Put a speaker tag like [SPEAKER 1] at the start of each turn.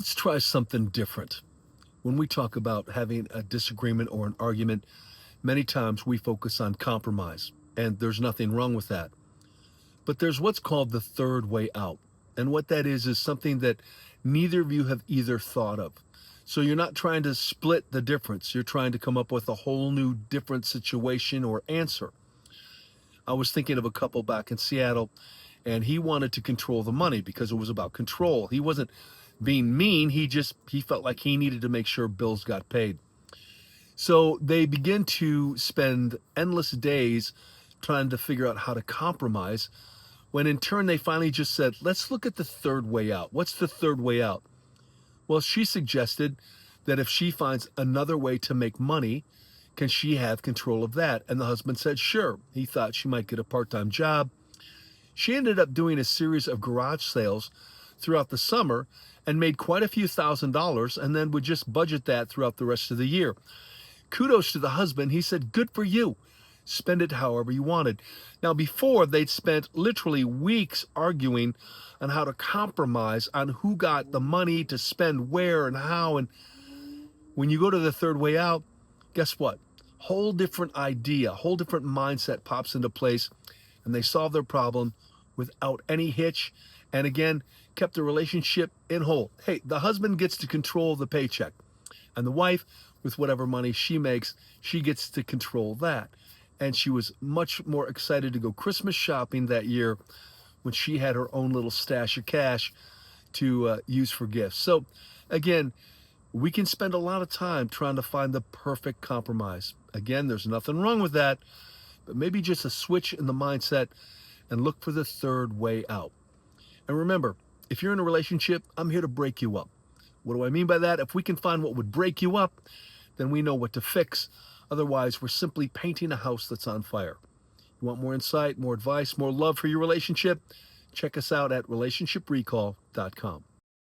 [SPEAKER 1] Let's try something different. When we talk about having a disagreement or an argument, many times we focus on compromise, and there's nothing wrong with that. But there's what's called the third way out. And what that is something that neither of you have either thought of. So you're not trying to split the difference. You're trying to come up with a whole new different situation or answer. I was thinking of a couple back in Seattle, and he wanted to control the money because it was about control. He wasn't being mean. He felt like he needed to make sure bills got paid. So they begin to spend endless days trying to figure out how to compromise, when in turn they finally just said, let's look at the third way out. What's the third way out? Well, she suggested that if she finds another way to make money, can she have control of that? And the husband said, sure. He thought she might get a part-time job. She ended up doing a series of garage sales throughout the summer and made quite a few $1,000s, and then would just budget that throughout the rest of the year. Kudos to the husband. He said, good for you. Spend it however you wanted. Now, before, they'd spent literally weeks arguing on how to compromise on who got the money to spend where and how. And when you go to the third way out, guess what? Whole different idea, whole different mindset pops into place, and they solve their problem without any hitch. And again, kept the relationship in whole. Hey, the husband gets to control the paycheck, and the wife, with whatever money she makes, she gets to control that. And she was much more excited to go Christmas shopping that year when she had her own little stash of cash to use for gifts. So again, we can spend a lot of time trying to find the perfect compromise. Again, there's nothing wrong with that, but maybe just a switch in the mindset and look for the third way out. And remember, if you're in a relationship, I'm here to break you up. What do I mean by that? If we can find what would break you up, then we know what to fix. Otherwise, we're simply painting a house that's on fire. You want more insight, more advice, more love for your relationship? Check us out at relationshiprecall.com.